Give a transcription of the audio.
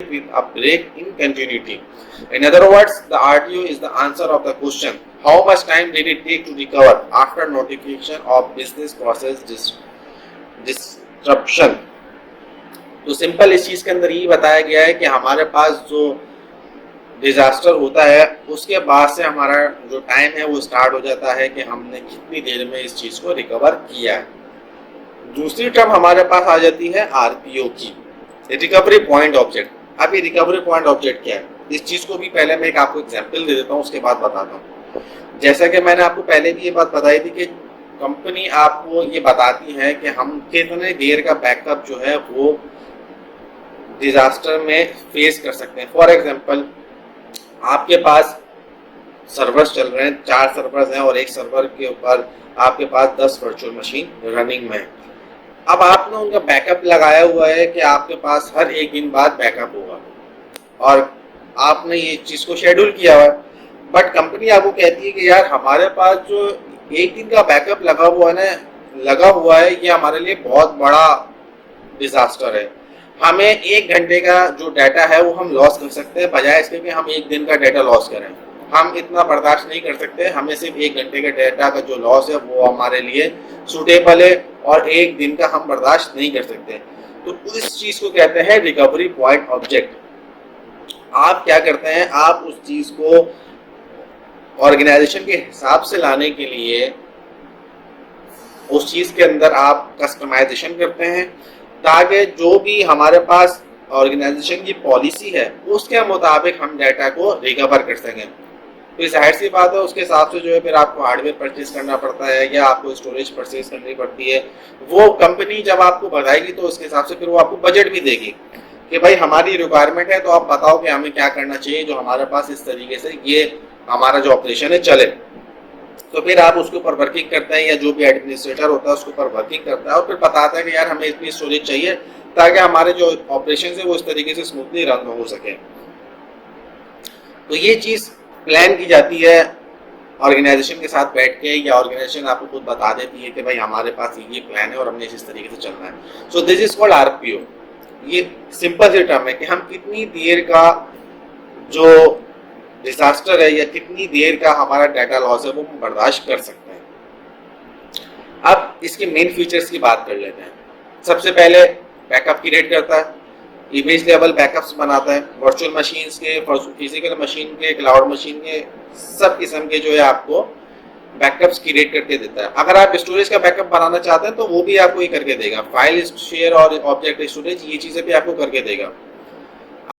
with a break in continuity. In other words, the RTO is the answer of the question, how much time did it take to recover after notification of business process disruption. तो simple इस चीज के अंदर ये बताया गया है कि हमारे पास जो डिजास्टर होता है उसके बाद से हमारा जो टाइम है वो स्टार्ट हो जाता है कि हमने कितनी देर में इस चीज को रिकवर किया है। दूसरी टर्म हमारे पास आ जाती है आरपीओ की, रिकवरी पॉइंट ऑब्जेक्ट। अब ये रिकवरी पॉइंट ऑब्जेक्ट क्या है, इस चीज को भी पहले मैं एक आपको एग्जांपल दे देता हूँ, उसके बाद बताता हूँ। जैसा कि मैंने आपको पहले भी ये बात बताई थी कि कंपनी आपको ये बताती है कि हम कितने देर का बैकअप जो है वो डिजास्टर में फेस कर सकते हैं। फॉर एग्जाम्पल, आपके पास सर्वर्स चल रहे हैं, 4 सर्वर्स हैं और एक सर्वर के ऊपर आपके पास 10 वर्चुअल मशीन रनिंग में है। अब आपने उनका बैकअप लगाया हुआ है कि आपके पास हर एक दिन बाद बैकअप होगा और आपने ये चीज को शेड्यूल किया हुआ है, बट कंपनी आपको कहती है कि यार हमारे पास जो एक दिन का बैकअप लगा हुआ है ये हमारे लिए बहुत बड़ा डिजास्टर है। हमें 1 घंटे का जो डाटा है वो हम लॉस कर सकते हैं, बजाय इसके कि हम 1 दिन का डाटा लॉस करें। हम इतना बर्दाश्त नहीं कर सकते, हमें सिर्फ 1 घंटे का डाटा का जो लॉस है वो हमारे लिए सूटेबल है और 1 दिन का हम बर्दाश्त नहीं कर सकते। तो इस चीज को कहते हैं रिकवरी पॉइंट ऑब्जेक्ट। आप क्या करते हैं, आप उस चीज को ऑर्गेनाइजेशन के हिसाब से लाने के लिए उस चीज के अंदर आप कस्टमाइजेशन करते हैं ताकि जो भी हमारे पास ऑर्गेनाइजेशन की पॉलिसी है उसके मुताबिक हम डाटा को रिकवर कर सकें। तो जाहिर सी बात है उसके हिसाब से जो है फिर आपको हार्डवेयर परचेज करना पड़ता है या आपको स्टोरेज परचेज करनी पड़ती है। वो कंपनी जब आपको बताएगी तो उसके हिसाब से फिर वो आपको बजट भी देगी कि भाई हमारी रिक्वायरमेंट है, तो आप बताओ कि हमें क्या करना चाहिए जो हमारे पास इस तरीके से ये हमारा जो ऑपरेशन है चले। तो फिर आप उसके ऊपर वर्किंग करते हैं या जो भी एडमिनिस्ट्रेटर होता है उसके ऊपर वर्किंग करता है और फिर बताता है कि यार हमें इतनी स्टोरेज चाहिए ताकि हमारे जो ऑपरेशन है वो इस तरीके से स्मूथली रन हो सके। तो ये चीज प्लान की जाती है ऑर्गेनाइजेशन के साथ बैठ के, या ऑर्गेनाइजेशन आपको खुद बता देती है कि भाई हमारे पास ये प्लान है और हमने इस तरीके से चलना है। So this is called RPO. ये सिंपल सी टर्म है कि हम कितनी देर का जो डिजास्टर है या कितनी देर का हमारा डाटा लॉस है वो हम बर्दाश्त कर सकते हैं। अब इसके मेन फीचर्स की बात कर लेते हैं। सबसे पहले बैकअप क्रिएट करता है, इमेज लेवल बैकअप्स बनाता है, वर्चुअल मशीन्स के, फिजिकल मशीन के, क्लाउड मशीन के, सब किस्म के जो है आपको बैकअप्स क्रिएट करके देता है। अगर आप स्टोरेज का बैकअप बनाना चाहते हैं तो वो भी आपको ये करके देगा। फाइल शेयर और ऑब्जेक्ट स्टोरेज ये चीजें भी आपको करके देगा।